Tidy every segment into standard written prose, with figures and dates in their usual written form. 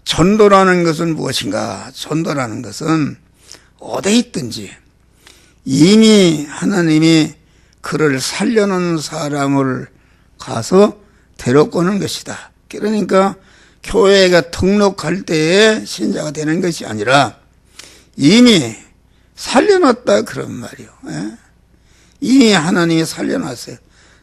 전도라는 것은 무엇인가? 전도라는 것은 어디 있든지 이미 하나님이 그를 살려놓은 사람을 가서 데리고 오는 것이다. 그러니까 교회가 등록할 때에 신자가 되는 것이 아니라 이미 살려놨다 그런 말이요. 이미 하나님이 살려놨어요.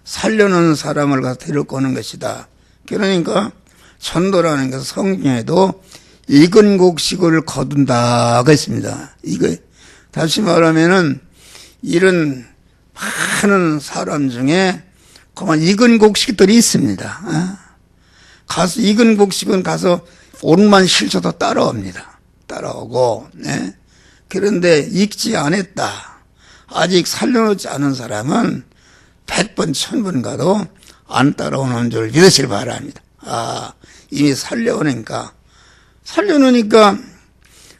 살려놓은 사람을 가서 데리고 오는 것이다. 그러니까 전도라는 것은 성경에도 익은 곡식을 거둔다가 있습니다. 이거 다시 말하면은 이런 많은 사람 중에 그만 익은 곡식들이 있습니다. 가서 익은 곡식은 가서 옷만 실쳐도 따라옵니다. 따라오고 그런데 익지 않았다. 아직 살려놓지 않은 사람은 100번 1000번 가도 안 따라오는 줄 믿으시길 바랍니다. 이미 살려놓으니까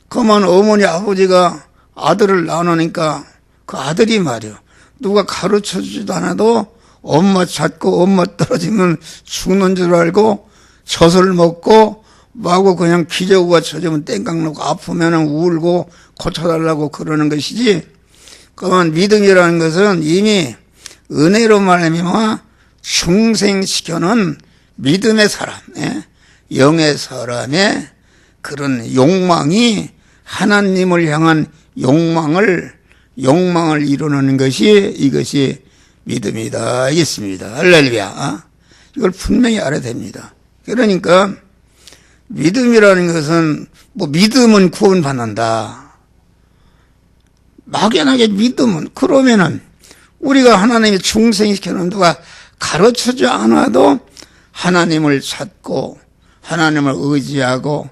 그만 어머니 아버지가 아들을 낳아놓으니까 그 아들이 말이요. 누가 가르쳐주지도 않아도 엄마 찾고 엄마 떨어지면 죽는 줄 알고 젖을 먹고 마구 그냥 기저귀가 젖으면 땡깡 놓고 아프면 울고 고쳐달라고 그러는 것이지. 그러면 믿음이라는 것은 이미 은혜로 말미암아 중생시켜놓은 믿음의 사람, 영의 사람의 그런 욕망이 하나님을 향한 욕망을 이루는 것이 이것이 믿음이다. 알겠습니다. 할렐루야. 이걸 분명히 알아야 됩니다. 그러니까 믿음이라는 것은 믿음은 구원받는다. 막연하게 믿음은 그러면은 우리가 하나님이 중생시켜놓은 누가 가르쳐주지 않아도 하나님을 찾고 하나님을 의지하고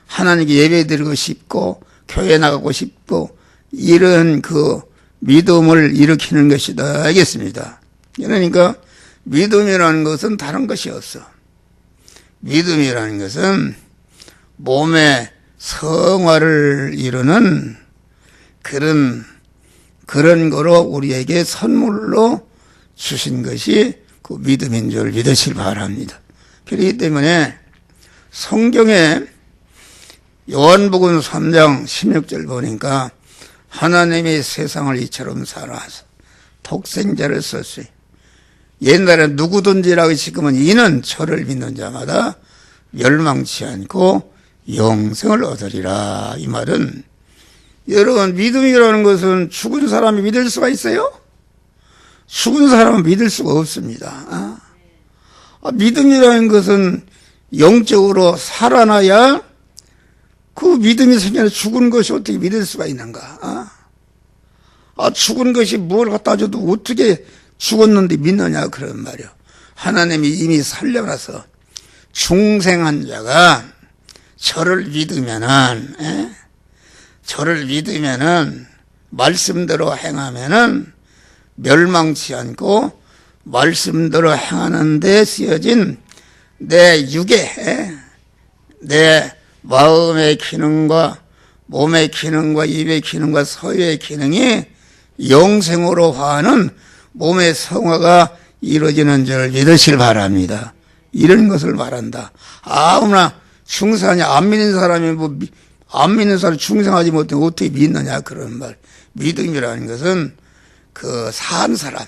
하나님께 예배드리고 싶고 교회 나가고 싶고 이런 그 믿음을 일으키는 것이다. 알겠습니다. 그러니까 믿음이라는 것은 다른 것이 없어. 믿음이라는 것은 몸의 성화를 이루는 그런 거로 우리에게 선물로 주신 것이 그 믿음인 줄 믿으시길 바랍니다. 그렇기 때문에 성경에 요한복음 3장 16절 보니까 하나님이 세상을 이처럼 사랑하사 독생자를 썼어요. 옛날에 누구든지라고 지금은 이는 저를 믿는 자마다 멸망치 않고 영생을 얻으리라. 이 말은 여러분 믿음이라는 것은 죽은 사람이 믿을 수가 있어요? 죽은 사람은 믿을 수가 없습니다. 믿음이라는 것은 영적으로 살아나야 그 믿음이 생겨나 죽은 것이 어떻게 믿을 수가 있는가? 죽은 것이 뭘 갖다 줘도 어떻게 죽었는데 믿느냐 그런 말이요. 하나님이 이미 살려놔서 중생한 자가 저를 믿으면은 말씀대로 행하면은 멸망치 않고 말씀대로 행하는 데 쓰여진 내 육의 내 마음의 기능과 몸의 기능과 입의 기능과 서유의 기능이 영생으로 화하는 몸의 성화가 이루어지는 줄 믿으시길 바랍니다. 이런 것을 말한다. 아무나 중생하냐 안 믿는 사람이 안 믿는 사람이 중생하지 못해 어떻게 믿느냐 그런 말. 믿음이라는 것은 그 산 사람,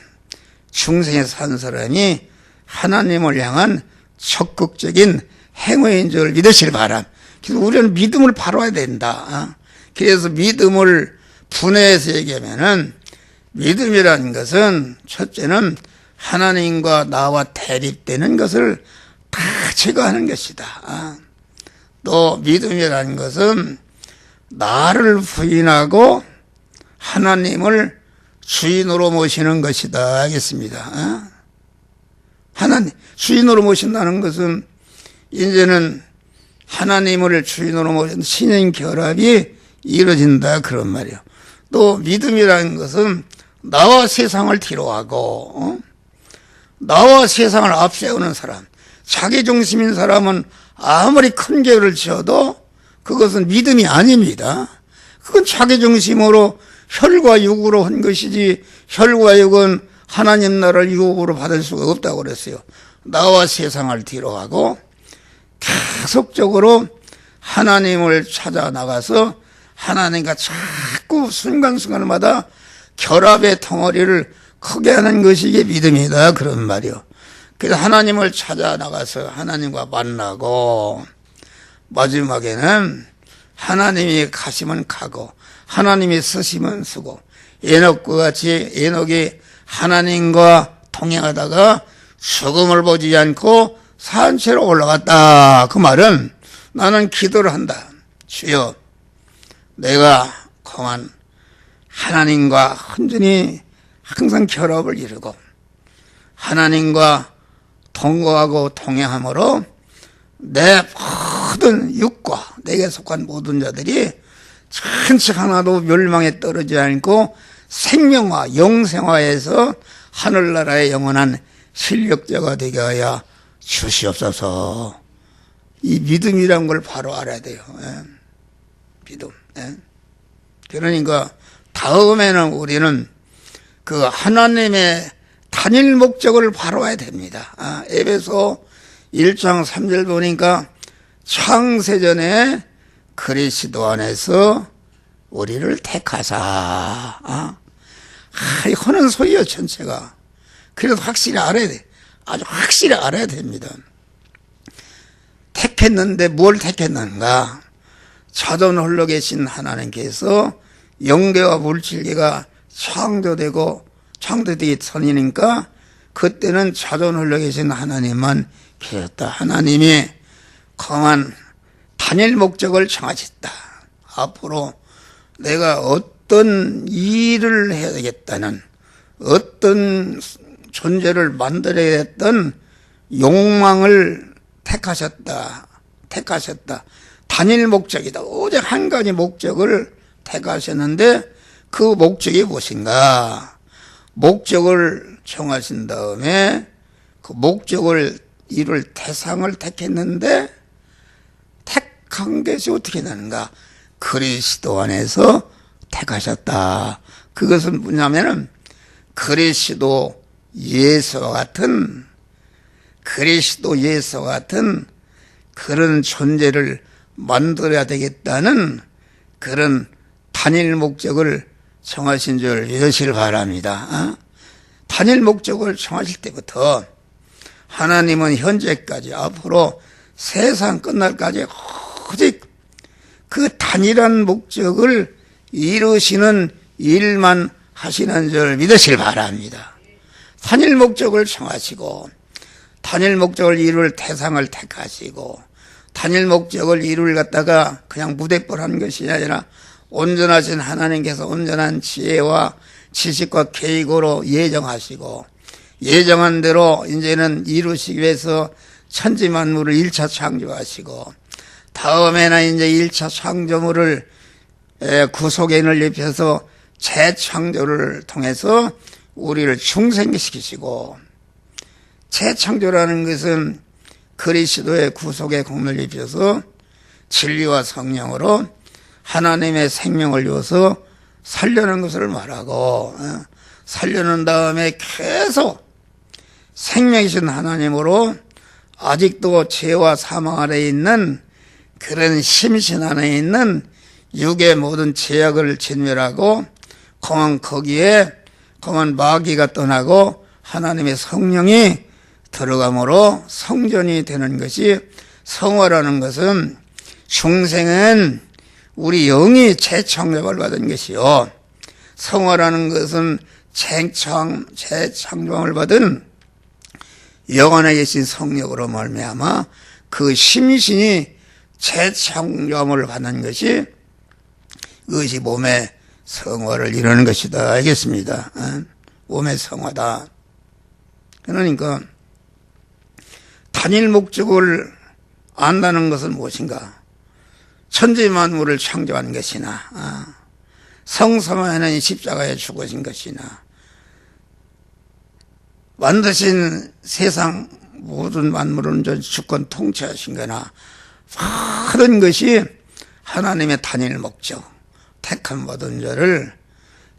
중생에 산 사람이 하나님을 향한 적극적인 행위인 줄 믿으시길 바람. 그래서 우리는 믿음을 바라야 된다. 그래서 믿음을 분해해서 얘기하면은 믿음이라는 것은 첫째는 하나님과 나와 대립되는 것을 다 제거하는 것이다. 또 믿음이라는 것은 나를 부인하고 하나님을 주인으로 모시는 것이다. 알겠습니다. 하나님 주인으로 모신다는 것은 이제는 하나님을 주인으로 모신 신인 결합이 이루어진다 그런 말이에요. 또 믿음이라는 것은 나와 세상을 뒤로하고 나와 세상을 앞세우는 사람, 자기중심인 사람은 아무리 큰 죄를 지어도 그것은 믿음이 아닙니다. 그건 자기중심으로 혈과 육으로 한 것이지 혈과 육은 하나님 나라를 유혹으로 받을 수가 없다고 그랬어요. 나와 세상을 뒤로하고 계속적으로 하나님을 찾아 나가서 하나님과 자꾸 순간순간마다 결합의 덩어리를 크게 하는 것이 이게 믿음이다, 그런 말이요. 그래서 하나님을 찾아 나가서 하나님과 만나고 마지막에는 하나님이 가시면 가고 하나님이 쓰시면 쓰고, 에녹과 같이 에녹이 하나님과 동행하다가 죽음을 보지 않고 산채로 올라갔다. 그 말은 나는 기도를 한다. 주여, 내가 그만 하나님과 온전히 항상 결합을 이루고 하나님과 동거하고 동행함으로 내 모든 육과 내게 속한 모든 자들이 천치 하나도 멸망에 떨어지지 않고 생명화, 영생화해서 하늘나라의 영원한 실력자가 되게 하여 주시옵소서. 이 믿음이란 걸 바로 알아야 돼요. 예. 믿음. 예. 그러니까 다음에는 우리는 그 하나님의 단일 목적을 바로 해야 됩니다. 에베소 1장 3절 보니까 창세전에 그리스도 안에서 우리를 택하사. 이거는 소리요, 전체가. 그래도 확실히 알아야 돼. 아주 확실히 알아야 됩니다. 택했는데 뭘 택했는가? 자존 홀로 계신 하나님께서 영계와 물질계가 창조되기 전이니까 그때는 자존 홀로 계신 하나님만 계셨다. 하나님이 강한 단일 목적을 정하셨다. 앞으로 내가 어떤 일을 해야 되겠다는, 어떤 존재를 만들어야겠다는 욕망을 택하셨다. 단일 목적이다. 오직 한 가지 목적을 택하셨는데 그 목적이 무엇인가? 목적을 정하신 다음에 그 목적을 이룰 대상을 택했는데 택한 것이 어떻게 되는가? 그리스도 안에서 택하셨다. 그것은 뭐냐면은 그리스도 예수와 같은 그런 존재를 만들어야 되겠다는 그런 단일 목적을 정하신 줄 믿으시길 바랍니다. 단일 목적을 정하실 때부터 하나님은 현재까지 앞으로 세상 끝날까지 오직 그 단일한 목적을 이루시는 일만 하시는 줄 믿으시길 바랍니다. 단일 목적을 정하시고 단일 목적을 이룰 대상을 택하시고 단일 목적을 이룰 갖다가 그냥 무대뽀한 것이 아니라 온전하신 하나님께서 온전한 지혜와 지식과 계획으로 예정하시고 예정한 대로 이제는 이루시기 위해서 천지만물을 1차 창조하시고 다음에는 이제 1차 창조물을 구속인을 입혀서 재창조를 통해서 우리를 중생시키시고, 재창조라는 것은 그리스도의 구속의 공로를 입혀서 진리와 성령으로 하나님의 생명을 주어서 살려는 것을 말하고, 살려는 다음에 계속 생명이신 하나님으로 아직도 죄와 사망 아래에 있는 그런 심신 안에 있는 육의 모든 죄악을 진멸하고 거기에 마귀가 떠나고 하나님의 성령이 들어감으로 성전이 되는 것이, 성화라는 것은 중생은 우리 영이 재창조를 받은 것이요, 성화라는 것은 재창조를 받은 영원에 계신 성령으로 말미암아 그 심신이 재창조함을 받는 것이, 그것이 몸의 성화를 이루는 것이다. 알겠습니다. 몸의 성화다. 그러니까 단일 목적을 안다는 것은 무엇인가? 천지만물을 창조한 것이나 성삼위하나님 십자가에 죽으신 것이나 만드신 세상 모든 만물은 주권 통치하신 거나 모든 것이 하나님의 단일 목적, 택함 받은 자를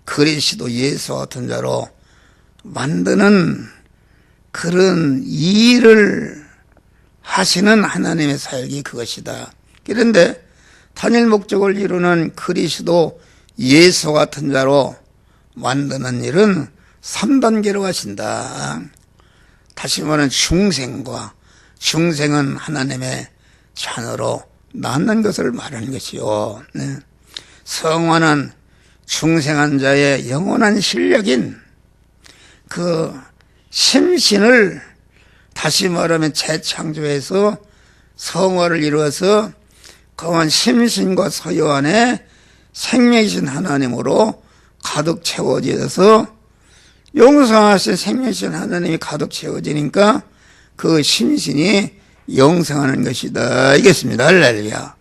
그리스도 예수와 같은 자로 만드는 그런 일을 하시는 하나님의 사역이 그것이다. 그런데 단일 목적을 이루는 그리스도 예수 같은 자로 만드는 일은 3단계로 하신다. 다시 말하면 중생은 하나님의 자녀로 낳는 것을 말하는 것이요. 네. 성화는 중생한 자의 영원한 실력인 그 심신을 다시 말하면 재창조해서 성화를 이루어서 그한 심신과 서유 안에 생명이신 하나님으로 가득 채워져서 용서하신 생명이신 하나님이 가득 채워지니까 그 심신이 영생하는 것이다. 이겠습니다. 할렐루야.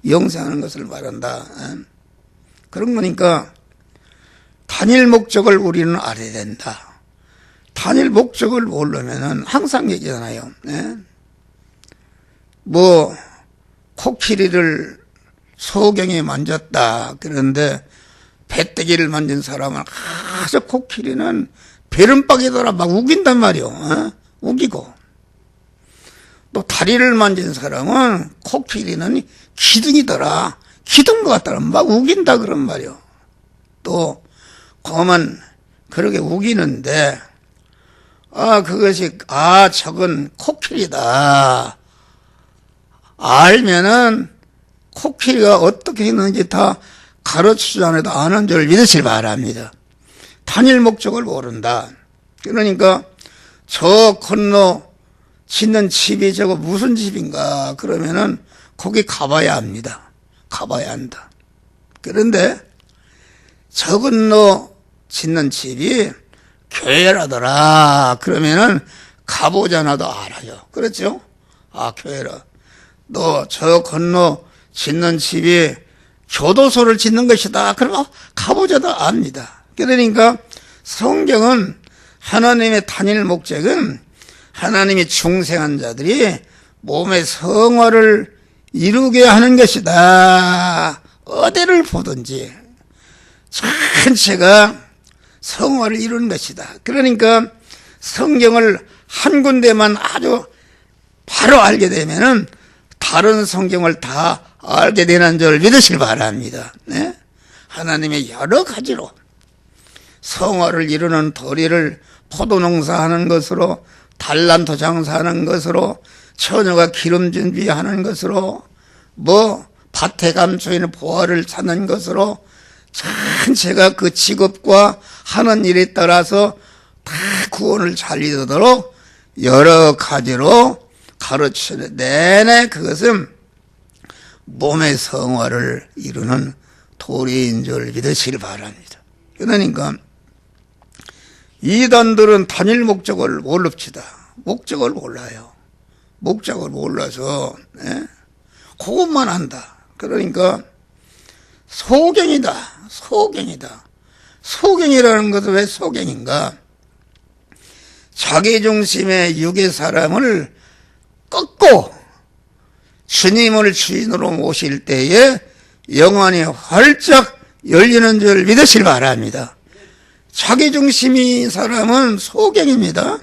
영생하는 것을 말한다. 그런 거니까 단일 목적을 우리는 알아야 된다. 단일 목적을 모르면은 항상 얘기하잖아요. 뭐 코끼리를 소경이 만졌다. 그런데 배때기를 만진 사람은 아주 코끼리는 베름박이더라 막 우긴단 말이요. 우기고 또 다리를 만진 사람은 코끼리는 기둥이더라. 기둥 것 같더라. 막 우긴다 그런 말이요. 또 곰은 그렇게 우기는데 그것이 저건 코끼리다. 알면은 코끼리가 어떻게 했는지 다 가르치지 않아도 아는 줄 믿으시기 바랍니다. 단일 목적을 모른다. 그러니까 저 건너 짓는 집이 저거 무슨 집인가 그러면은 거기 가봐야 합니다. 가봐야 한다. 그런데 저 건너 짓는 집이 교회라더라 그러면은 가보잖아도 알아요. 그렇죠? 교회라. 너 저 건너 짓는 집이 교도소를 짓는 것이다. 그러면 가보자도 압니다. 그러니까 성경은 하나님의 단일 목적은 하나님이 중생한 자들이 몸의 성화를 이루게 하는 것이다. 어디를 보든지 전체가 성화를 이루는 것이다. 그러니까 성경을 한 군데만 아주 바로 알게 되면은 다른 성경을 다 알게 되는 줄 믿으시기 바랍니다. 네? 하나님의 여러 가지로 성화를 이루는 도리를 포도농사하는 것으로 달란트 장사하는 것으로 처녀가 기름 준비하는 것으로 뭐 밭에 감춰있는 보화를 찾는 것으로 전체가 그 직업과 하는 일에 따라서 다 구원을 잘 이루도록 여러 가지로 가르치는 내내 그것은 몸의 성화를 이루는 도리인 줄 믿으시길 바랍니다. 그러니까 이단들은 단일 목적을 모릅시다. 목적을 몰라요. 목적을 몰라서 그것만 한다. 그러니까 소경이다. 소경이다. 소경이라는 것은 왜 소경인가? 자기중심의 육의 사람을 꺾고 주님을 주인으로 모실 때에 영안이 활짝 열리는 줄 믿으시길 바랍니다. 자기중심인 사람은 소경입니다.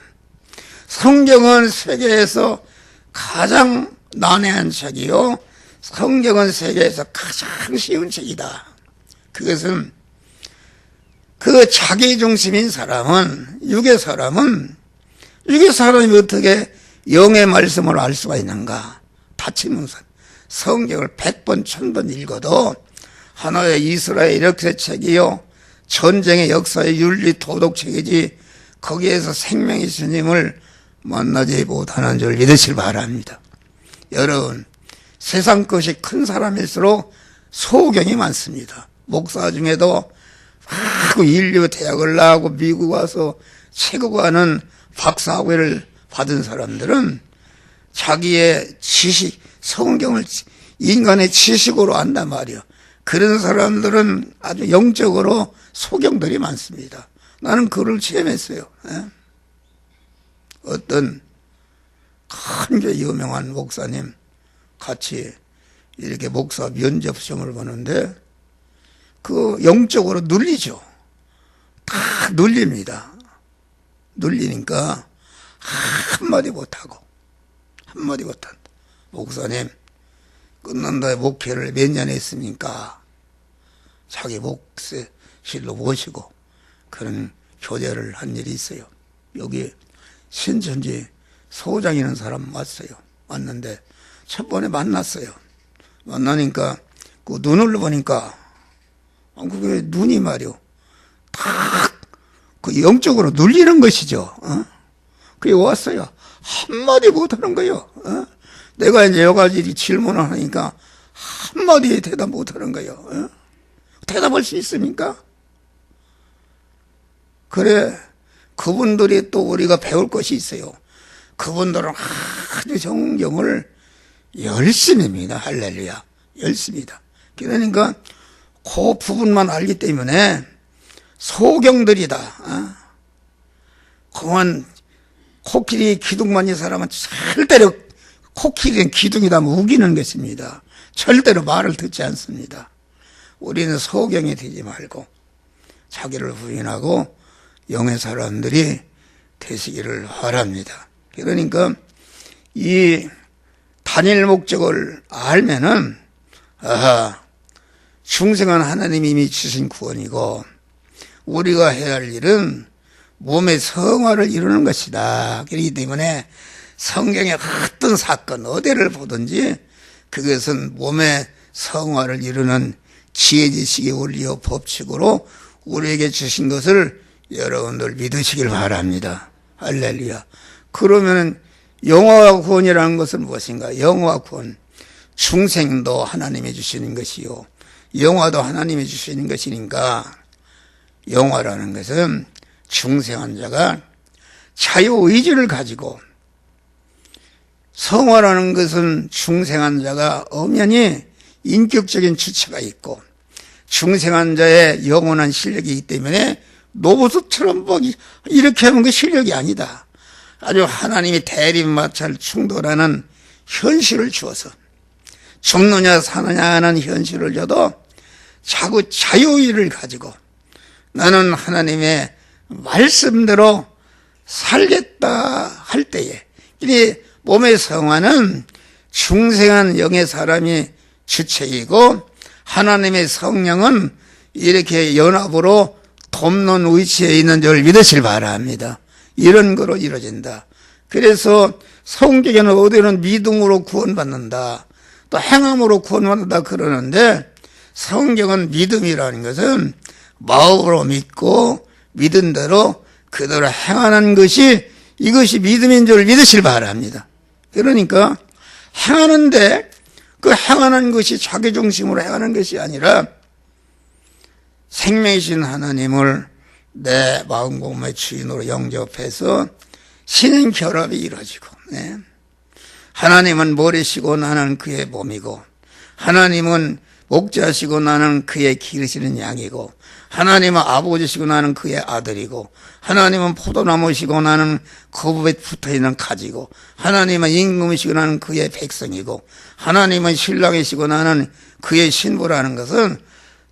성경은 세계에서 가장 난해한 책이요. 성경은 세계에서 가장 쉬운 책이다. 그것은 그 자기중심인 사람은 육의 사람이 어떻게 영의 말씀을 알 수가 있는가? 다치면서 성경을 100번 1000번 읽어도 하나의 이스라엘 역사책이요 전쟁의 역사의 윤리 도덕책이지 거기에서 생명의 주님을 만나지 못하는 줄 믿으시길 바랍니다. 여러분 세상 것이 큰 사람일수록 소경이 많습니다. 목사 중에도 인류 대학을 나오고 미국 와서 최고가는 박사학위를 받은 사람들은 자기의 지식, 성경을 인간의 지식으로 안단 말이에요. 그런 사람들은 아주 영적으로 소경들이 많습니다. 나는 그걸 체험했어요. 어떤 큰 유명한 목사님 같이 이렇게 목사 면접 시험을 보는데 그 영적으로 눌리죠. 다 눌립니다. 눌리니까 한마디 못하고 한마디 못한다. 목사님 끝난 다음에 목회를 몇 년 했습니까? 자기 목실로 모시고 그런 교제를 한 일이 있어요. 여기 신천지 소장이라는 사람 왔어요. 왔는데 첫 번에 만났어요. 만나니까 그 눈을 보니까 그게 눈이 말이요. 딱 그 영적으로 눌리는 것이죠. 그게 왔어요. 한마디 못하는 거예요. 내가 이제 여러 가지 질문을 하니까 한마디에 대답 못하는 거예요. 대답할 수 있습니까? 그래, 그분들이 또 우리가 배울 것이 있어요. 그분들은 아주 성경을 열심히 합니다. 할렐루야. 열심히다. 그러니까 그 부분만 알기 때문에 소경들이다. 그만 코끼리 기둥만 이 사람은 절대로 코끼리는 기둥이다 우기는 것입니다. 절대로 말을 듣지 않습니다. 우리는 소경이 되지 말고 자기를 부인하고 영의 사람들이 되시기를 바랍니다. 그러니까 이 단일 목적을 알면은 중생은 하나님이 이미 주신 구원이고 우리가 해야 할 일은 몸의 성화를 이루는 것이다. 그렇기 때문에 성경의 어떤 사건 어디를 보든지 그것은 몸의 성화를 이루는 지혜지식의 원리와 법칙으로 우리에게 주신 것을 여러분들 믿으시길 바랍니다. 할렐루야. 그러면 영화와 구원이라는 것은 무엇인가? 영화와 구원, 중생도 하나님이 주시는 것이요 영화도 하나님이 주시는 것이니까 영화라는 것은 중생한 자가 자유의지를 가지고, 성화라는 것은 중생한 자가 엄연히 인격적인 주체가 있고 중생한 자의 영원한 실력이 있기 때문에 노부스처럼 뭐 이렇게 하는 게 실력이 아니다. 아주 하나님이 대립마찰 충돌하는 현실을 주어서 죽느냐 사느냐 하는 현실을 줘도 자꾸 자유의를 가지고 나는 하나님의 말씀대로 살겠다 할 때에, 이 몸의 성화는 중생한 영의 사람이 주체이고 하나님의 성령은 이렇게 연합으로 돕는 위치에 있는 줄 믿으실 바랍니다. 이런 거로 이루어진다. 그래서 성경에는 어디는 믿음으로 구원받는다, 또 행함으로 구원받는다 그러는데, 성경은 믿음이라는 것은 마음으로 믿고 믿은 대로 그대로 행하는 것이, 이것이 믿음인 줄 믿으실 바랍니다. 그러니까 행하는데 그 행하는 것이 자기 중심으로 행하는 것이 아니라 생명이신 하나님을 내 마음 공부의 주인으로 영접해서 신인 결합이 이루어지고, 하나님은 머리시고 나는 그의 몸이고, 하나님은 목자시고 나는 그의 기르시는 양이고, 하나님은 아버지시고 나는 그의 아들이고, 하나님은 포도나무시고 나는 거부에 붙어있는 가지고, 하나님은 임금이시고 나는 그의 백성이고, 하나님은 신랑이시고 나는 그의 신부라는 것은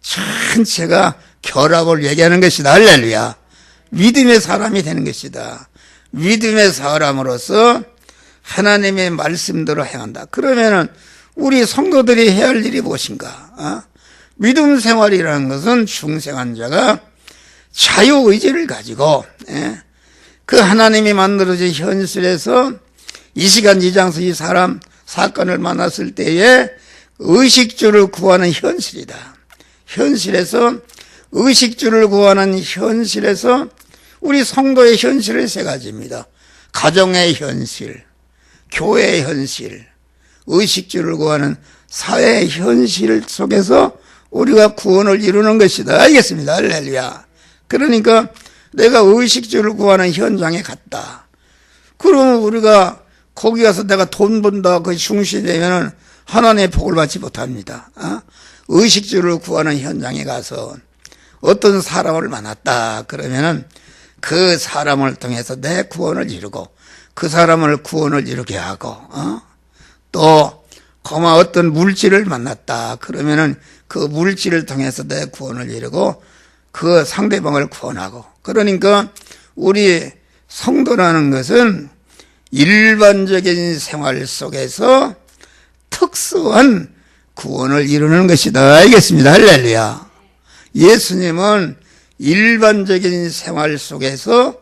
전체가 결합을 얘기하는 것이다. 할렐루야. 믿음의 사람이 되는 것이다. 믿음의 사람으로서 하나님의 말씀대로 행한다. 그러면은 우리 성도들이 해야 할 일이 무엇인가? 믿음 생활이라는 것은 중생한 자가 자유의지를 가지고 그 하나님이 만들어진 현실에서 이 시간 이 장소 이 사람 사건을 만났을 때에 의식주를 구하는 현실이다. 현실에서 의식주를 구하는 현실에서 우리 성도의 현실은 세 가지입니다. 가정의 현실, 교회의 현실, 의식주를 구하는 사회의 현실 속에서 우리가 구원을 이루는 것이다. 알겠습니다. 할렐루야. 그러니까 내가 의식주를 구하는 현장에 갔다. 그러면 우리가 거기 가서 내가 돈 번다 그 중심이 되면은 하나님의 복을 받지 못합니다. 의식주를 구하는 현장에 가서 어떤 사람을 만났다 그러면은 그 사람을 통해서 내 구원을 이루고 그 사람을 구원을 이루게 하고, 또 고마 어떤 물질을 만났다 그러면은 그 물질을 통해서 내 구원을 이루고 그 상대방을 구원하고. 그러니까 우리 성도라는 것은 일반적인 생활 속에서 특수한 구원을 이루는 것이다. 알겠습니다. 할렐루야. 예수님은 일반적인 생활 속에서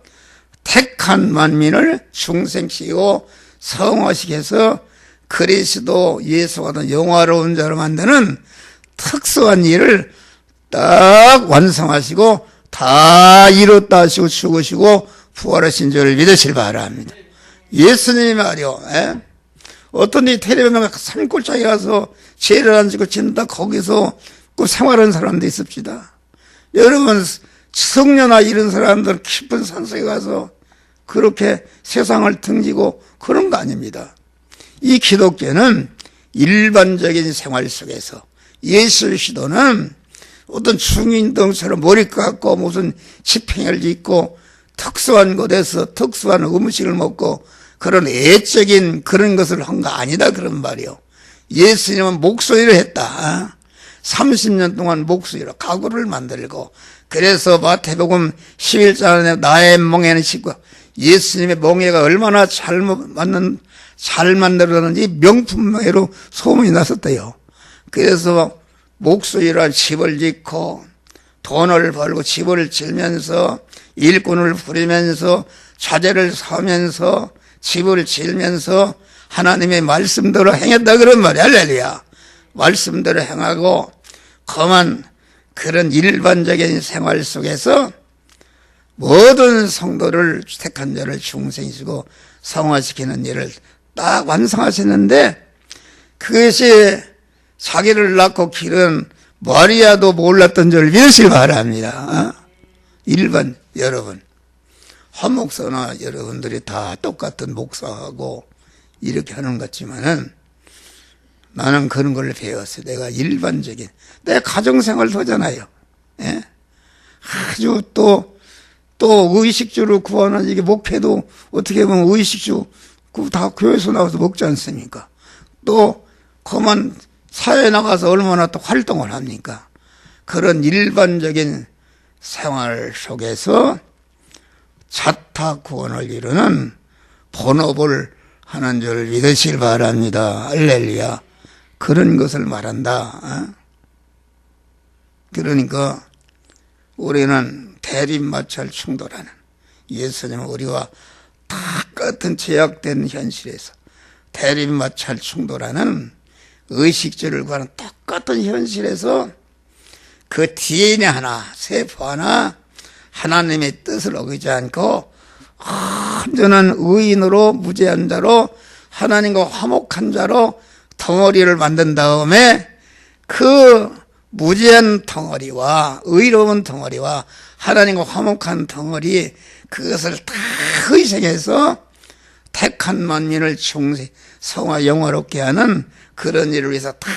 택한 만민을 중생시키고 성화시켜서 그리스도 예수 같은 영화로운 자로 만드는 특수한 일을 딱 완성하시고 다 이뤘다 하시고 죽으시고 부활하신 줄 믿으시길 바랍니다. 예수님이 말이요. 어떤 이 텔레비전 산골짜기 가서 죄를 안 지고 진다 거기서 그 생활하는 사람도 있습니다. 여러분 성녀나 이런 사람들 깊은 산속에 가서 그렇게 세상을 등지고 그런 거 아닙니다. 이 기독교는 일반적인 생활 속에서 예수 시도는 어떤 중인동처럼 머리 깎고 무슨 지팽이를 입고 특수한 곳에서 특수한 음식을 먹고 그런 애적인 그런 것을 한 거 아니다 그런 말이요. 예수님은 목소리를 했다. 30년 동안 목소리로 가구를 만들고 그래서 마태복음 11장에 나의 멍에는 씻고 예수님의 멍에가 얼마나 잘 만들었는지 명품명예로 소문이 났었대요. 그래서 목소리로 집을 짓고 돈을 벌고 집을 지으면서 일꾼을 부리면서 자재를 사면서 집을 지으면서 하나님의 말씀대로 행했다 그런 말이야. 할렐루야. 말씀대로 행하고 그만 그런 일반적인 생활 속에서 모든 성도를 택한 자를 중생시키고 성화시키는 일을 딱 완성하셨는데 그것이 자기를 낳고 기른 마리아도 몰랐던 줄 믿으시기 바랍니다. 일반 여러분 한 목사나 여러분들이 다 똑같은 목사하고 이렇게 하는 것 같지만은 나는 그런 걸 배웠어요. 내가 일반적인 내 가정생활도 하잖아요. 예? 아주 또 의식주를 구하는 이게 목회도 어떻게 보면 의식주 다 교회에서 나와서 먹지 않습니까? 또 그만 사회에 나가서 얼마나 또 활동을 합니까? 그런 일반적인 생활 속에서 자타 구원을 이루는 본업을 하는 줄 믿으시길 바랍니다. 할렐루야. 그런 것을 말한다. 그러니까 우리는 대립마찰 충돌하는 예수님은 우리와 똑같은 제약된 현실에서 대립마찰 충돌하는 의식주를 구하는 똑같은 현실에서 그 DNA 하나, 세포 하나 하나님의 뜻을 어기지 않고 온전한 의인으로 무죄한 자로 하나님과 화목한 자로 덩어리를 만든 다음에 그 무죄한 덩어리와 의로운 덩어리와 하나님과 화목한 덩어리 그것을 다 희생해서 택한 만민을 중생 성화 영화롭게 하는 그런 일을 위해서 다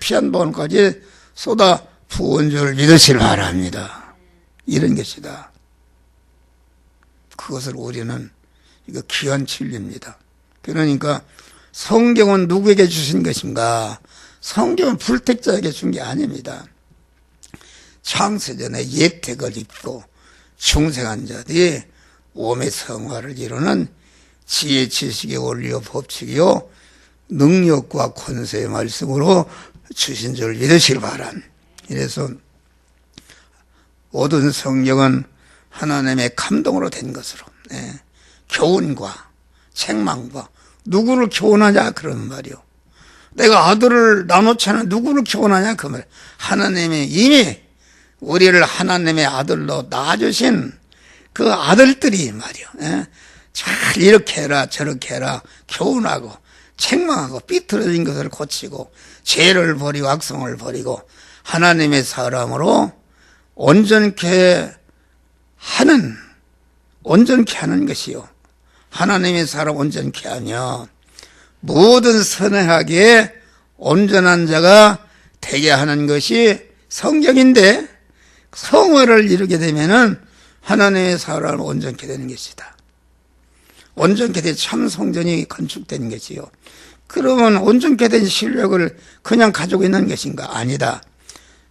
피 한 번까지 쏟아 부은 줄 믿으시길 바랍니다. 이런 것이다. 그것을 우리는 이거 귀한 진리입니다. 그러니까 성경은 누구에게 주신 것인가? 성경은 불택자에게 준 게 아닙니다. 창세전에 예택을 입고 중생한 자들이 몸의 성화를 이루는 지혜 지식의 원리요 법칙이요 능력과 권세의 말씀으로 주신 줄 믿으시길 바랍니다. 이래서 모든 성경은 하나님의 감동으로 된 것으로 교훈과 책망과 누구를 교훈하냐 그런 말이요. 내가 아들을 나놓잖아 누구를 교훈하냐 그 말. 하나님이 이미 우리를 하나님의 아들로 낳아주신 그 아들들이 말이요. 잘 이렇게 해라 저렇게 해라 교훈하고 책망하고 삐뚤어진 것을 고치고 죄를 버리고 악성을 버리고 하나님의 사람으로 온전케 하는 것이요. 하나님의 사람 온전케 하며 모든 선행하기에 온전한 자가 되게 하는 것이 성경인데 성화를 이루게 되면은 하나님의 사람을 온전케 되는 것이다. 온전케 된 참 성전이 건축된 것이요. 그러면 온전케 된 실력을 그냥 가지고 있는 것인가? 아니다.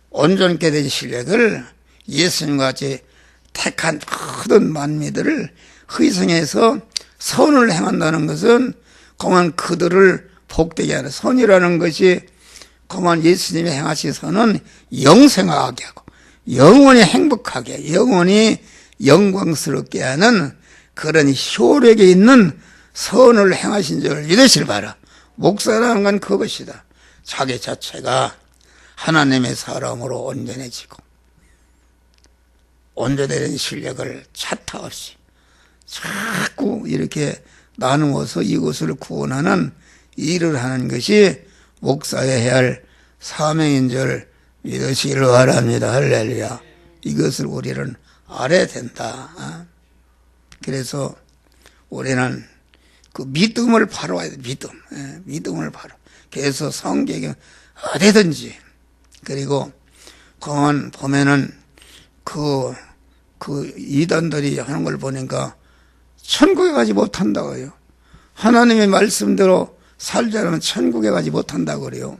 온전케 된 실력을 예수님과 같이 택한 모든 만미들을 희생해서 선을 행한다는 것은 그만 그들을 복되게 하는 선이라는 것이 그만 예수님이 행하신 선은 영생하게 하고 영원히 행복하게 영원히 영광스럽게 하는 그런 효력이 있는 선을 행하신 줄 믿으시길 바라. 목사라는 건 그것이다. 자기 자체가 하나님의 사람으로 온전해지고 온전해진 실력을 차타 없이 자꾸 이렇게 나누어서 이것을 구원하는 일을 하는 것이 목사의 해야 할 사명인 줄 믿으시길 바랍니다. 할렐루야. 이것을 우리는 알아야 된다. 그래서 우리는 그 믿음을 바로 와야 돼. 믿음을 바로. 그래서 성경에 어디든지 그리고 그만 보면은 그 이단들이 하는 걸 보니까 천국에 가지 못한다고요. 하나님의 말씀대로 살자면 천국에 가지 못한다고 그래요.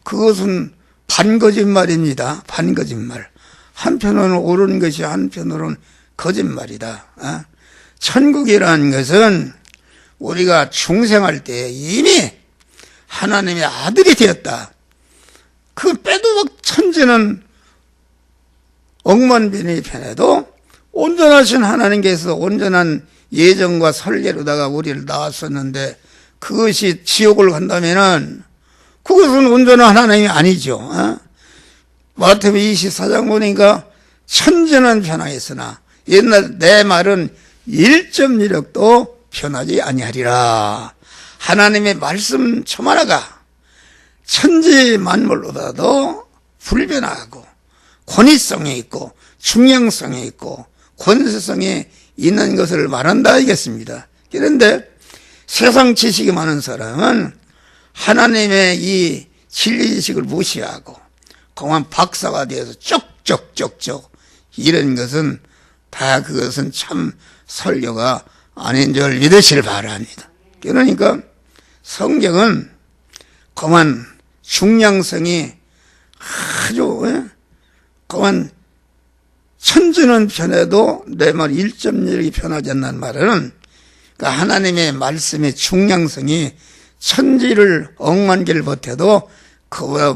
그것은 반거짓말입니다. 반거짓말. 한편으로는 옳은 것이 한편으로는 거짓말이다. 천국이라는 것은 우리가 중생할 때 이미 하나님의 아들이 되었다. 그 빼도 천지는 억만변의 편에도 온전하신 하나님께서 온전한 예정과 설계로다가 우리를 낳았었는데 그것이 지옥을 간다면은 그것은 온전한 하나님이 아니죠. 마태복음 24장 보니까 천지는 변하였으나 옛날 내 말은 1.1획도 변하지 아니하리라. 하나님의 말씀 저 하나가 천지 만물보다도 불변하고 권위성이 있고 중량성이 있고 권세성이 있는 것을 말한다 이겠습니다. 그런데 세상 지식이 많은 사람은 하나님의 이 진리 지식을 무시하고 그만 박사가 되어서 쪽쪽쪽쪽 이런 것은 다 그것은 참 설교가 아닌 줄 믿으시길 바랍니다. 그러니까 성경은 그만 중량성이 아주 그만 천지는 변해도 내 말 1.1이 변하지 않는 말은 그러니까 하나님의 말씀의 중량성이 천지를 억만 개를 버텨도 그보다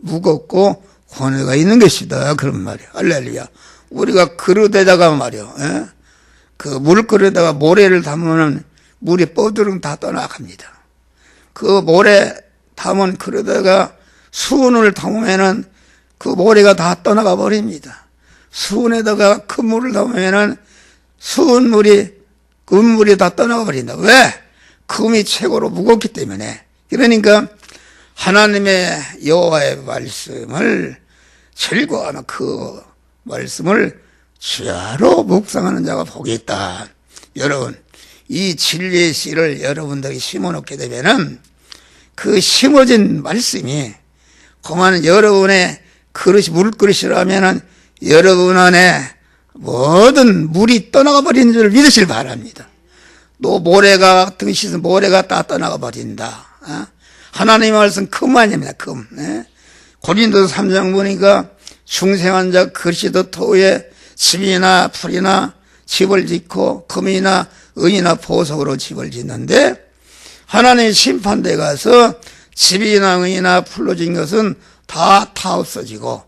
무겁고 권위가 있는 것이다. 그런 말이야. 할렐루야. 우리가 그릇에다가 말이야. 그 물그릇에다가 모래를 담으면 물이 뻐드름 다 떠나갑니다. 그 모래 담은 그릇에다가 수은을 담으면은 그 모래가 다 떠나가 버립니다. 수은에다가 큰 물을 담으면은 수은물이 금물이 다 떠나가 버린다. 왜? 금이 최고로 무겁기 때문에. 그러니까 하나님의 여호와의 말씀을 즐거워하는 그 말씀을 주야로 묵상하는 자가 복이 있다. 여러분, 이 진리의 씨를 여러분들이 심어놓게 되면은 그 심어진 말씀이 그만 여러분의 그릇이 물그릇이라면은 여러분 안에 모든 물이 떠나가 버리는 줄 믿으시길 바랍니다. 또 모래가 같은 씻은 모래가 다 떠나가 버린다. 하나님의 말씀 금 아닙니다. 금. 고린도서 3장 보니까 중생한 자 그리스도 토에 집이나 풀이나 집을 짓고 금이나 은이나 보석으로 집을 짓는데 하나님의 심판대에 가서 집이나 은이나 풀로 짓는 것은 다 없어지고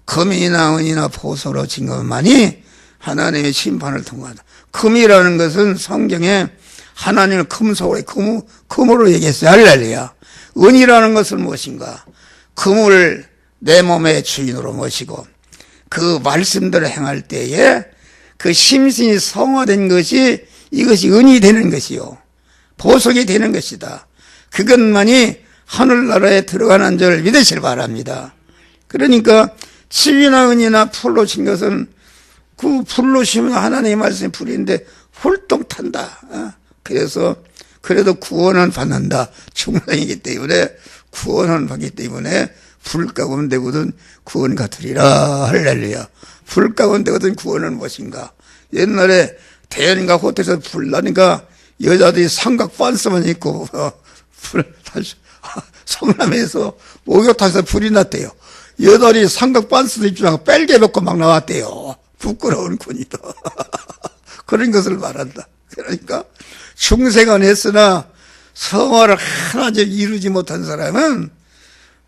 금이나 은이나 보석으로 짓는 것만이 하나님의 심판을 통과한다. 금이라는 것은 성경에 하나님을 금속으로 금으로 얘기했어요. 할렐루야. 은이라는 것은 무엇인가? 금을 내 몸의 주인으로 모시고 그 말씀대로 행할 때에 그 심신이 성화된 것이 이것이 은이 되는 것이요. 보석이 되는 것이다. 그것만이 하늘나라에 들어가는 줄 믿으시길 바랍니다. 그러니까 집이나 은이나 풀로 친 것은 그 불로 심은 하나님의 말씀의 불인데 훌떡 탄다. 그래서 그래도 구원은 받는다. 중생이기 때문에 구원은 받기 때문에 불 가운데 거든 구원 같으리라. 할렐루야. 불 가운데 거든 구원은 무엇인가? 옛날에 대연인가 호텔에서 불 나니까 여자들이 삼각 반스만 입고 성남에서 목욕탕에서 불이 났대요. 여자들이 삼각 반스도 입지 않고 빨개 벗고 막 나왔대요. 부끄러운 군이다. 그런 것을 말한다. 그러니까 중생은 했으나 성화를 하나씩 이루지 못한 사람은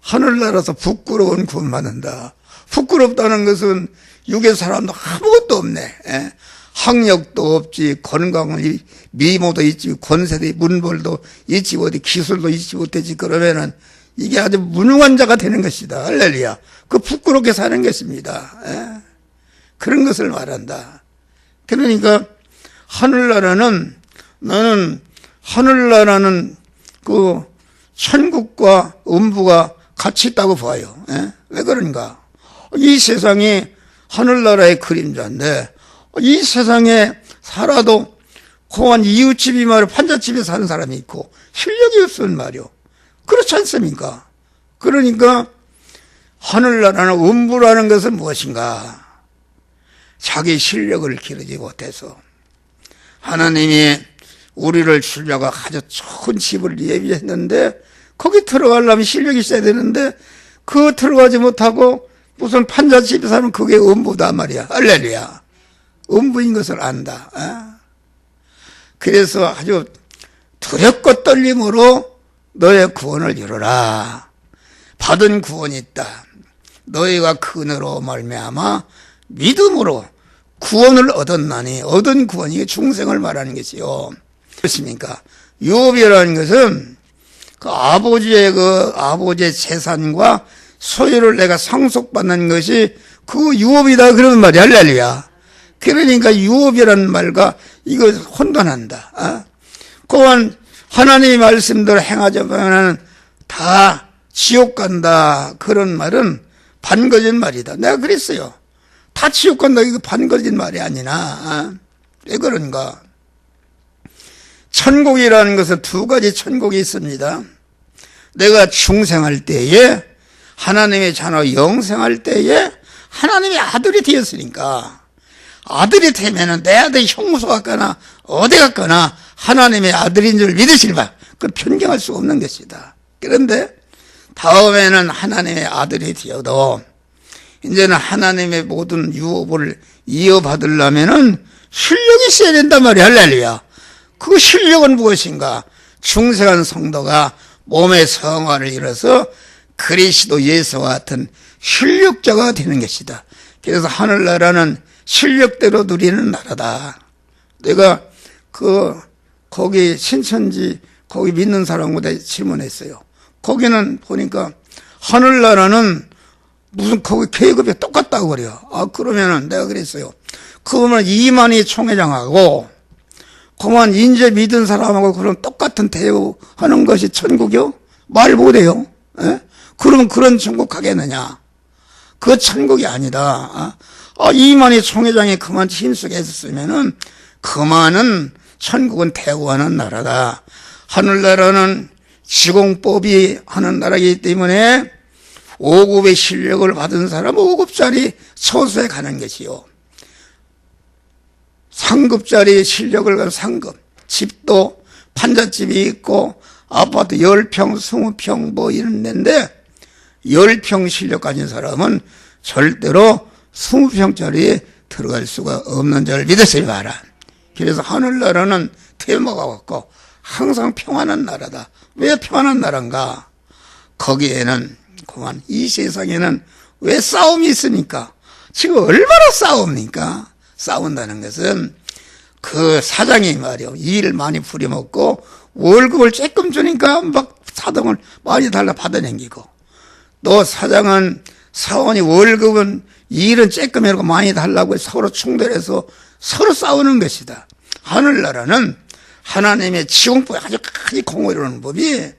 하늘나라에서 부끄러운 구원받는다. 부끄럽다는 것은 육의 사람도 아무것도 없네. 예? 학력도 없지, 건강을, 미모도 있지, 권세도, 문벌도 있지, 어디 기술도 있지 못하지. 그러면은 이게 아주 무능한 자가 되는 것이다. 할렐루야. 그 부끄럽게 사는 것입니다. 예? 그런 것을 말한다. 그러니까 하늘나라는, 나는 하늘나라는 그 천국과 음부가 같이 있다고 봐요. 예? 왜 그런가? 이 세상이 하늘나라의 그림자인데 이 세상에 살아도 고한 이웃집이 말이야 판잣집에 사는 사람이 있고 실력이 없으면 말이요. 그렇지 않습니까? 그러니까 하늘나라는 음부라는 것은 무엇인가? 자기 실력을 기르지 못해서 하나님이 우리를 주려고 아주 좋은 집을 예비했는데 거기 들어가려면 실력이 있어야 되는데 그 들어가지 못하고 무슨 판잣집에 사는 그게 음부다 말이야. 할렐루야. 음부인 것을 안다. 그래서 아주 두렵고 떨림으로 너의 구원을 이루라. 받은 구원이 있다. 너희가 그 은혜로 말미암아 믿음으로 구원을 얻었나니 얻은 구원이 이게 중생을 말하는 것이요. 그렇습니까? 유업이라는 것은 그 아버지의 재산과 소유를 내가 상속받는 것이 그 유업이다 그러는 말이야. 할렐루야. 그러니까 유업이라는 말과 이거 혼돈한다. 그건 하나님의 말씀대로 행하자면 다 지옥 간다. 그런 말은 반거짓 말이다. 내가 그랬어요. 다 지옥 간다. 이거 반거짓 말이 아니나. 왜 그런가? 천국이라는 것은 두 가지 천국이 있습니다. 내가 중생할 때에 하나님의 자녀 영생할 때에 하나님의 아들이 되었으니까 아들이 되면은 내 아들이 형무소 갔거나 어디 갔거나 하나님의 아들인 줄 믿으실 바. 그걸 변경할 수 없는 것이다. 그런데 다음에는 하나님의 아들이 되어도 이제는 하나님의 모든 유업을 이어받으려면은 실력이 있어야 된단 말이야. 할렐루야. 그 실력은 무엇인가? 중생한 성도가 몸의 성화를 이뤄서 그리스도 예수와 같은 실력자가 되는 것이다. 그래서 하늘나라는 실력대로 누리는 나라다. 내가 거기 신천지 거기 믿는 사람한테 질문했어요. 거기는 보니까 하늘나라는 무슨 거기 계급이 똑같다고 그래요. 그러면은 내가 그랬어요. 그러면 이만희 총회장하고 그만 인제 믿은 사람하고 그럼 똑같은 대우하는 것이 천국이요? 말 못해요. 예? 그러면 그런 천국 가겠느냐? 그 천국이 아니다. 이만희 총회장이 그만 힘쓰게 했었으면은 그만은 천국은 대우하는 나라다. 하늘나라는 지공법이 하는 나라이기 때문에 5급의 실력을 받은 사람은 5급짜리 처소에 가는 것이요. 상급짜리 실력을 가진 상급. 집도 판잣집이 있고 아파트 10평, 20평 뭐 이런 데인데 10평 실력 가진 사람은 절대로 20평짜리에 들어갈 수가 없는 줄 믿으시기 바라. 그래서 하늘나라는 테마가 없고 항상 평안한 나라다. 왜 평안한 나라인가? 거기에는 그만 이 세상에는 왜 싸움이 있으니까 지금 얼마나 싸웁니까? 싸운다는 것은 그 사장이 말이요 일 많이 부려먹고 월급을 조금 주니까 막 사정을 많이 달라 받아내기고 또 사장은 사원이 월급은 일은 조금 해놓고 많이 달라고 서로 충돌해서 서로 싸우는 것이다. 하늘나라는 하나님의 지공법에 아주 크게 공헌이라는 법이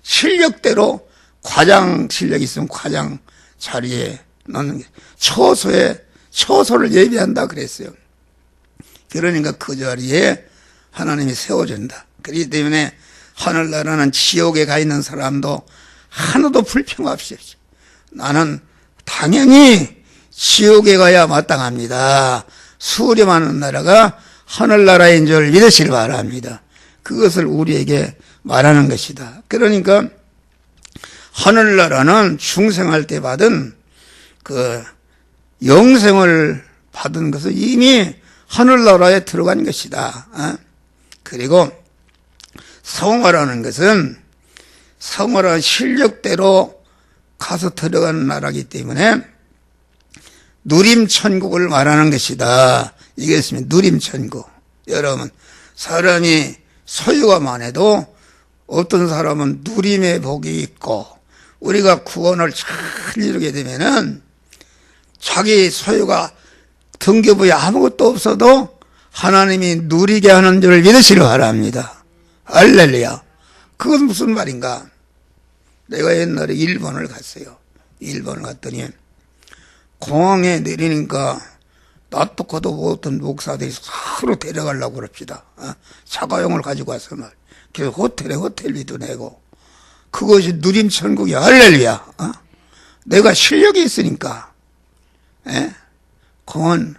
실력대로 과장 실력이 있으면 과장 자리에 넣는 게 처소를 예비한다 그랬어요. 그러니까 그 자리에 하나님이 세워준다. 그렇기 때문에 하늘나라는 지옥에 가 있는 사람도 하나도 불평 없이 나는 당연히 지옥에 가야 마땅합니다. 수렴하는 나라가 하늘나라인 줄 믿으시길 바랍니다. 그것을 우리에게 말하는 것이다. 그러니까 하늘나라는 중생할 때 받은 그 영생을 받은 것은 이미 하늘나라에 들어간 것이다. 그리고 성화라는 것은 성화라는 실력대로 가서 들어가는 나라이기 때문에 누림천국을 말하는 것이다. 이게 있으면 누림천국. 여러분, 사람이 소유가 많아도 어떤 사람은 누림의 복이 있고, 우리가 구원을 잘 이루게 되면은 자기 소유가 등기부에 아무것도 없어도 하나님이 누리게 하는 줄 믿으시기 바랍니다. 할렐루야. 그건 무슨 말인가? 내가 옛날에 일본을 갔어요. 일본을 갔더니 공항에 내리니까 낯도 커도 못한 목사들이 서로 데려가려고 그럽시다. 자가용을 가지고 와서 말. 그래서 호텔에 호텔비도 내고. 그것이 누림천국이야. 할렐루야. 내가 실력이 있으니까. 공원,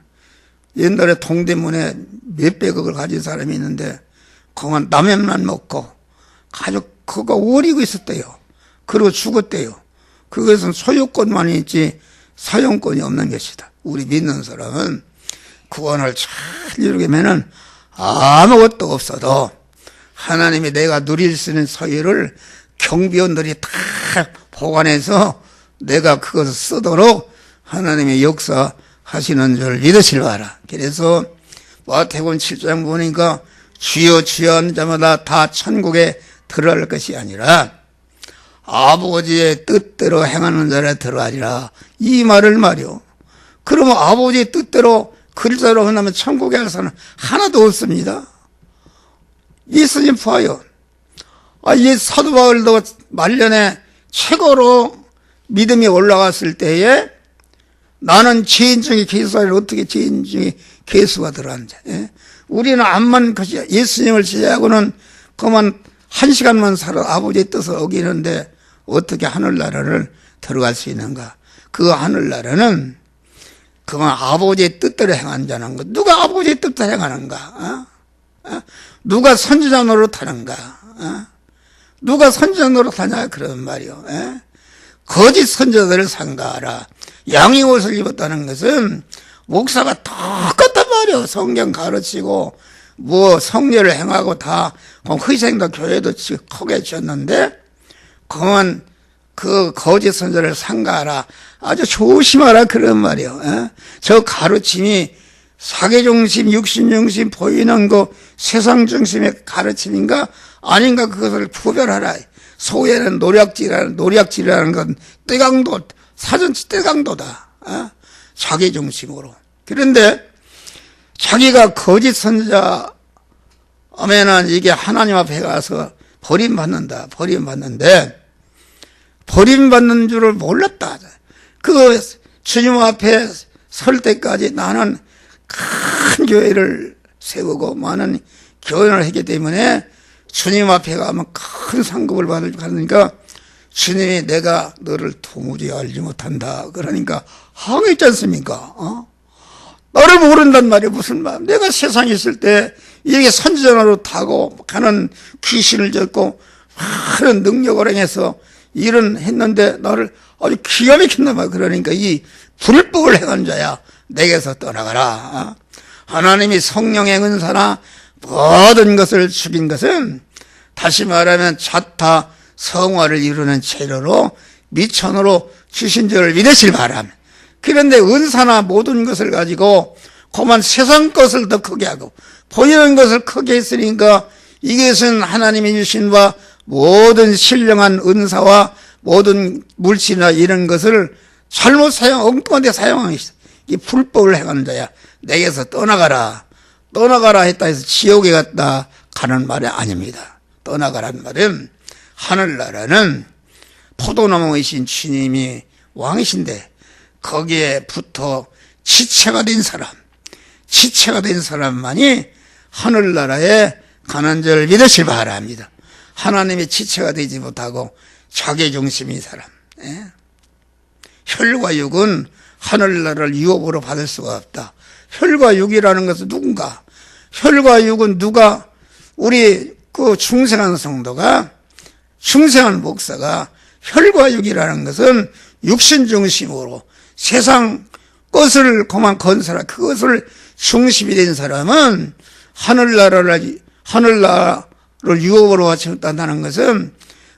옛날에 동대문에 몇백억을 가진 사람이 있는데 공원 라면만 먹고 가족 그거 오리고 있었대요. 그리고 죽었대요. 그것은 소유권만 있지 사용권이 없는 것이다. 우리 믿는 사람은 구원을 잘 이루려면은 아무것도 없어도 하나님이 내가 누릴 수 있는 소유를 경비원들이 다 보관해서 내가 그것을 쓰도록 하나님의 역사하시는 줄 믿으실 바라. 그래서 마태복음 7장 보니까 주여 주여 하는 자마다 다 천국에 들어갈 것이 아니라 아버지의 뜻대로 행하는 자라 들어가리라. 이 말을 말이요. 그러면 아버지의 뜻대로 글자로 한다면 천국에 갈 사람은 하나도 없습니다. 예수님 봐요. 이 사도 바울도 말년에 최고로 믿음이 올라갔을 때에 나는 죄인 중에 개수하리라. 어떻게 죄인 중에 개수가 들어간지. 우리는 암만 예수님을 제외하고는 그만 한 시간만 살아 아버지의 뜻을 어기는데 어떻게 하늘나라를 들어갈 수 있는가? 그 하늘나라는 그만 아버지의 뜻대로 행한 자는 것. 누가 아버지의 뜻대로 행하는가? 누가 선지자 노릇하는가? 누가 선지자 노릇하냐? 그런 말이요. 거짓 선지자들을 상가하라. 양의 옷을 입었다는 것은 목사가 똑같단 말이요. 성경 가르치고 뭐 성례를 행하고 다 희생도 교회도 크게 지었는데 그건 그 거짓 선지자를 상가하라. 아주 조심하라 그런 말이요. 저 가르침이 사계중심, 육신중심 보이는 거 세상 중심의 가르침인가 아닌가 그것을 구별하라. 소외는 노략질이라는 건 떼강도, 사전치 떼강도다. 자기 중심으로. 그런데 자기가 거짓 선지자 하면은 이게 하나님 앞에 가서 버림받는다. 버림받는데 버림받는 줄을 몰랐다. 그 주님 앞에 설 때까지 나는 큰 교회를 세우고 많은 교연을 했기 때문에 주님 앞에 가면 큰 상급을 받으니까 주님이 내가 너를 도무지 알지 못한다. 그러니까 항의했지 않습니까? 너를 모른단 말이야. 무슨 말. 내가 세상에 있을 때 이게 선지자로 타고 가는 귀신을 졌고 많은 능력을 행해서 일은 했는데 나를 아주 기가 막힌단 말이야. 그러니까 이 불법을 행한 자야. 내게서 떠나가라. 하나님이 성령의 은사나 모든 것을 주긴 것은 다시 말하면 자타 성화를 이루는 재료로 미천으로 주신 줄을 믿으실 바람. 그런데 은사나 모든 것을 가지고 그만 세상 것을 더 크게 하고 보이는 것을 크게 했으니까 이것은 하나님이 주신 바 모든 신령한 은사와 모든 물질이나 이런 것을 잘못 엉뚱한 데 사용하는 것이다. 이 불법을 행하는 자야. 내게서 떠나가라. 떠나가라 했다 해서 지옥에 갔다 가는 말이 아닙니다. 떠나가라는 말은 하늘나라는 포도나무이신 주님이 왕이신데 거기에 붙어 지체가 된 사람만이 하늘나라에 가는 줄 믿으실 바랍니다. 하나님의 지체가 되지 못하고 자기중심인 사람. 혈과 육은 하늘나라를 유업으로 받을 수가 없다. 혈과 육이라는 것은 누군가? 혈과 육은 누가? 우리 그 중생한 성도가, 중생한 목사가 혈과 육이라는 것은 육신 중심으로 세상 것을 그만 건설하, 그것을 중심이 된 사람은 하늘나라를 유업으로 바친다는 것은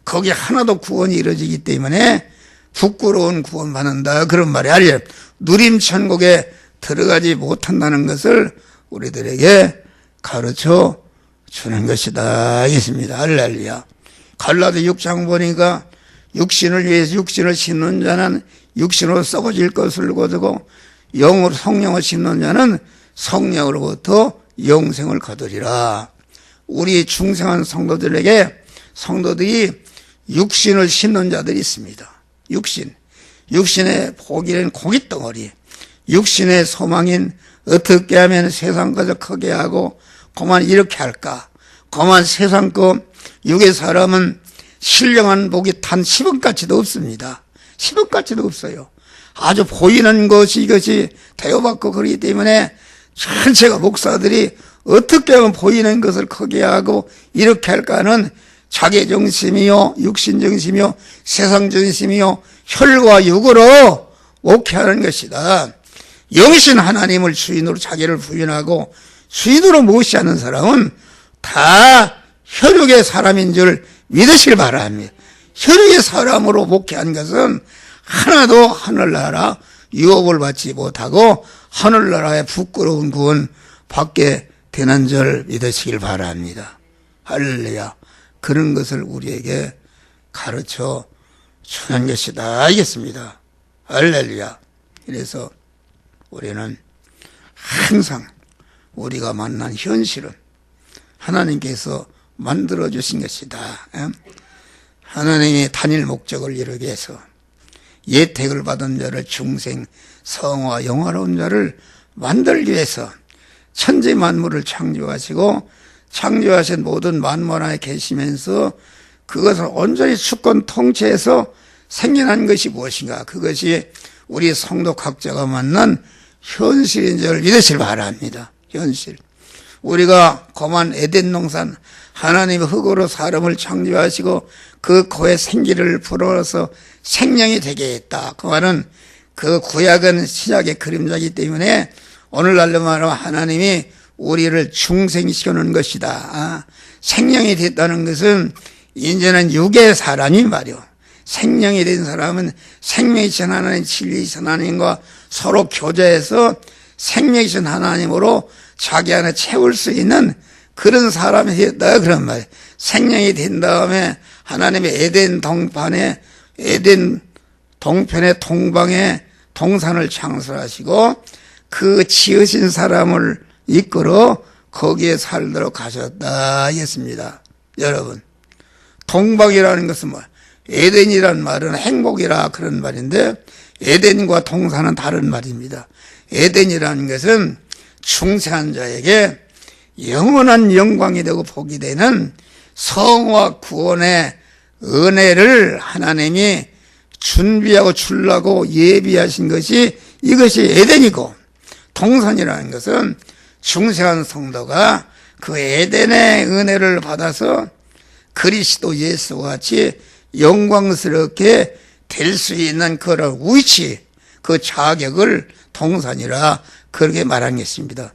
거기에 하나도 구원이 이루어지기 때문에 부끄러운 구원받는다 그런 말이 아니에요. 누림천국에 들어가지 못한다는 것을 우리들에게 가르쳐 주는 것이다 있습니다. 할렐루야. 갈라디 6장 보니까 육신을 위해서 육신을 심는 자는 육신으로 썩어질 것을 거두고 영으로 성령을 심는 자는 성령으로부터 영생을 거두리라. 우리 중생한 성도들이 육신을 심는 자들이 있습니다. 육신의 복이는 고깃덩어리, 육신의 소망인 어떻게 하면 세상까지 크게 하고 그만 이렇게 할까, 그만 세상 거 육의 사람은 신령한 복이 단 10원가치도 없습니다. 10원가치도 없어요. 아주 보이는 것이 이것이 대우받고 그러기 때문에 전체가 목사들이 어떻게 하면 보이는 것을 크게 하고 이렇게 할까는 자기정심이요 육신정심이요 세상정심이요 혈과 육으로 옥해하는 것이다. 영신 하나님을 주인으로 자기를 부인하고 주인으로 무시하는 사람은 다 혈육의 사람인 줄 믿으시길 바랍니다. 혈육의 사람으로 목회한 것은 하나도 하늘나라 유업을 받지 못하고 하늘나라의 부끄러운 구원 받게 되는 줄 믿으시길 바랍니다. 할렐루야. 그런 것을 우리에게 가르쳐 주는 것이다 알겠습니다. 할렐루야. 그래서 우리는 항상 우리가 만난 현실은 하나님께서 만들어 주신 것이다. 하나님의 단일 목적을 이루기 위해서 예택을 받은 자를 중생, 성화, 영화로운 자를 만들기 위해서 천지 만물을 창조하시고 창조하신 모든 만물 안에 계시면서 그것을 온전히 주권 통치해서 생겨난 것이 무엇인가? 그것이 우리 성도 각자가 만난 현실인 줄 믿으시길 바랍니다. 현실. 우리가 거만 에덴 동산 하나님의 흙으로 사람을 창조하시고 그 코에 생기를 불어서 생명이 되게 했다. 그 말은 그 구약은 신약의 그림자이기 때문에 오늘날로 말하면 하나님이 우리를 중생시켜 놓은 것이다. 생명이 됐다는 것은 이제는 육의 사람이 말이요. 생명이 된 사람은 생명이신 하나님, 진리이신 하나님과 서로 교제해서 생명이신 하나님으로 자기 안에 채울 수 있는 그런 사람이 됐다 그런 말이에요. 생명이 된 다음에 하나님의 에덴 동편의 동방에 동산을 창설하시고 그 지으신 사람을 이끌어 거기에 살도록 하셨다 했습니다. 여러분, 동방이라는 것은 뭐 에덴이라는 말은 행복이라 그런 말인데 에덴과 동산은 다른 말입니다. 에덴이라는 것은 중생한 자에게 영원한 영광이 되고 복이 되는 성화 구원의 은혜를 하나님이 준비하고 주려고 예비하신 것이 이것이 에덴이고, 동산이라는 것은 중생한 성도가 그 에덴의 은혜를 받아서 그리스도 예수와 같이 영광스럽게 될 수 있는 그런 위치, 그 자격을 동산이라 그렇게 말한 것입니다.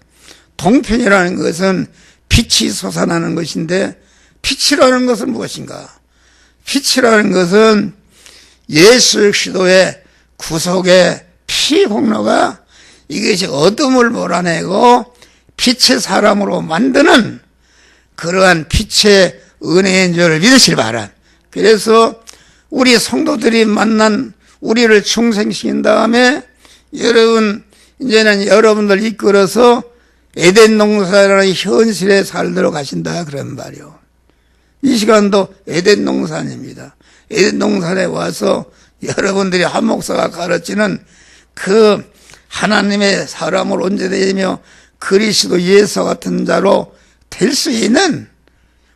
동편이라는 것은 빛이 솟아나는 것인데 빛이라는 것은 무엇인가? 빛이라는 것은 예수 그리스도의 구속의 피 공로가 이것이 어둠을 몰아내고 빛의 사람으로 만드는 그러한 빛의 은혜인 줄 믿으시기 바랍니다. 그래서 우리 성도들이 만난 우리를 중생시킨 다음에 여러분 이제는 여러분들 이끌어서 에덴 동산이라는 현실에 살도록 하신다 그런 말이요. 이 시간도 에덴 동산입니다. 에덴 동산에 와서 여러분들이 한 목사가 가르치는 그 하나님의 사람을 온전되며 그리스도 예수 같은 자로 될 수 있는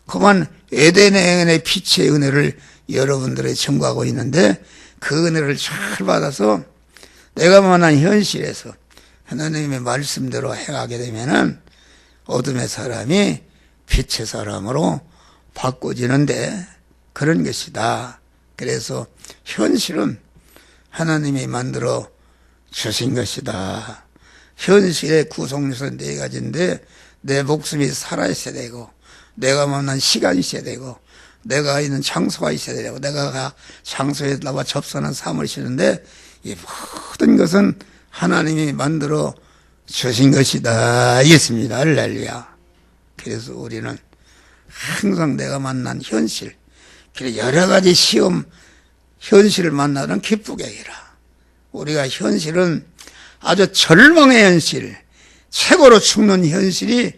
그만 에덴의 은혜, 빛의 은혜를 여러분들이 청구하고 있는데 그 은혜를 잘 받아서 내가 만난 현실에서 하나님의 말씀대로 행하게 되면은 어둠의 사람이 빛의 사람으로 바꿔지는데 그런 것이다. 그래서 현실은 하나님이 만들어 주신 것이다. 현실의 구성요소는 네 가지인데 내 목숨이 살아있어야 되고 내가 만난 시간이 있어야 되고 내가 있는 장소가 있어야 되고 내가 장소에 나와 접선한 삶을 쉬는데 이 모든 것은 하나님이 만들어 주신 것이다 이겠습니다. 할렐루야. 그래서 우리는 항상 내가 만난 현실, 여러 가지 시험, 현실을 만나는 기쁘게 해라. 우리가 현실은 아주 절망의 현실, 최고로 죽는 현실이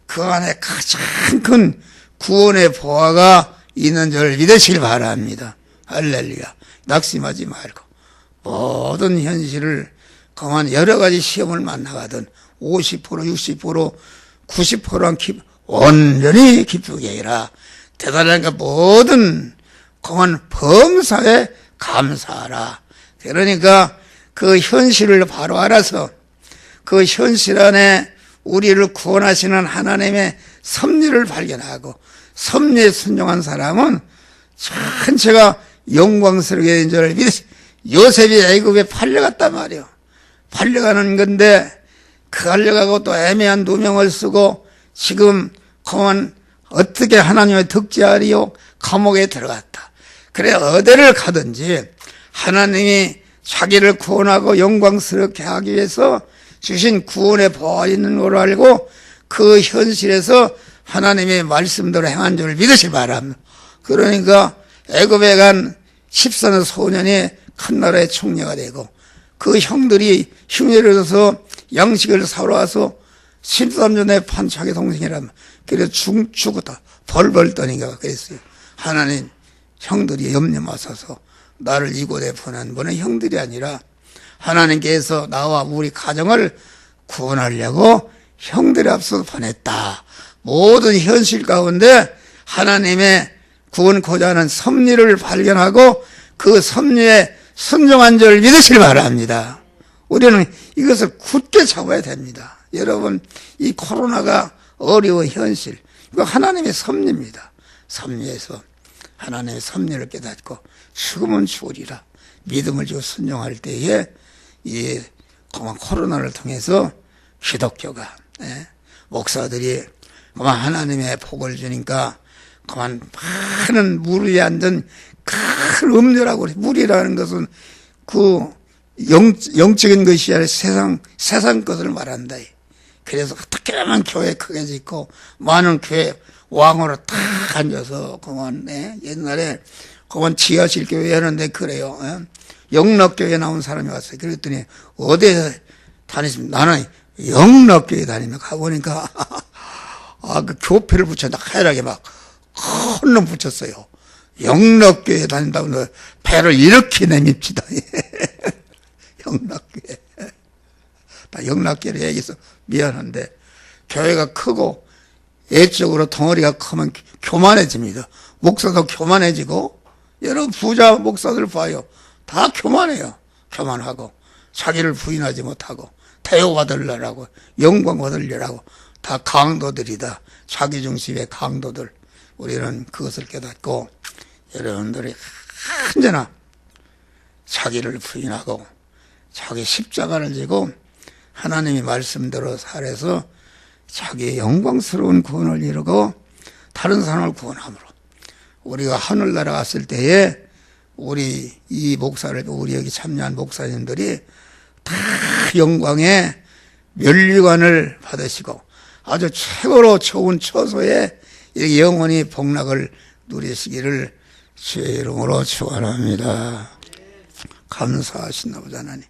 그 안에 가장 큰 구원의 보화가 있는 줄 믿으시길 바랍니다. 할렐루야. 낙심하지 말고 모든 현실을 그만 여러 가지 시험을 만나가든 50%, 60%, 90%는 온전히 기쁘게 해라. 대단하니까 모든 그만 범사에 감사하라. 그러니까 그 현실을 바로 알아서 그 현실 안에 우리를 구원하시는 하나님의 섭리를 발견하고 섭리에 순종한 사람은 전체가 영광스럽게 된 줄 믿으시. 요셉이 애굽에 팔려갔단 말이에요. 팔려가는 건데 그 팔려가고 또 애매한 누명을 쓰고 지금 그만 어떻게 하나님의 득지하리요? 감옥에 들어갔다. 그래 어디를 가든지 하나님이 자기를 구원하고 영광스럽게 하기 위해서 주신 구원의 보호가 있는 걸 알고 그 현실에서 하나님의 말씀대로 행한 줄 믿으시 바랍니다. 그러니까 애굽에 간 14년 소년이 큰 나라의 총리가 되고 그 형들이 흉내를 내서 양식을 사러 와서 13년에 판 자기 동생이라면 그래서 죽었다. 벌벌 떠니까 그랬어요. 하나님 형들이 염려 마셔서 나를 이곳에 보낸 분은 형들이 아니라 하나님께서 나와 우리 가정을 구원하려고 형들이 앞서서 보냈다. 모든 현실 가운데 하나님의 구원코자 하는 섭리를 발견하고 그 섭리에 순종한 줄 믿으시길 바랍니다. 우리는 이것을 굳게 잡아야 됩니다. 여러분 이 코로나가 어려운 현실 이거 하나님의 섭리입니다. 섭리에서 하나님의 섭리를 깨닫고 죽으면 죽으리라 믿음을 주고 순종할 때에 이 코로나를 통해서 기독교가 목사들이 그만 하나님의 복을 주니까 그만 많은 물 위에 앉은 큰 음료라고 물이라는 것은 그 영적인 것이 아니라 세상 것을 말한다. 그래서 어떻게 하면 교회 크게 짓고 많은 교회 왕으로 딱 앉아서 그만 옛날에 그만 지하실 교회 하는데 그래요. 영락교회 나온 사람이 왔어요. 그랬더니 어디에 다니십니까? 나는 영락교회 다니며 가보니까 그 교패를 붙였다 하얗게 막 큰 놈 붙였어요. 영락교회 다닌다고 배를 이렇게 내밉시다. 영락교회. 나 영락교회를 얘기해서 미안한데 교회가 크고 애적으로 덩어리가 크면 교만해집니다. 목사도 교만해지고 여러 부자 목사들 봐요. 다 교만해요. 교만하고 자기를 부인하지 못하고 대우받으려고 영광 받으려고 다 강도들이다. 자기중심의 강도들. 우리는 그것을 깨닫고 여러분들이 언제나 자기를 부인하고 자기 십자가를 지고 하나님의 말씀대로 살아서 자기의 영광스러운 구원을 이루고 다른 사람을 구원함으로 우리가 하늘나라 갔을 때에 우리 이 목사를 우리 여기 참여한 목사님들이 다 영광의 면류관을 받으시고 아주 최고로 좋은 처소에 이렇게 영원히 복락을 누리시기를 주의 이름으로 축원합니다. 감사하시나 보다 하나님.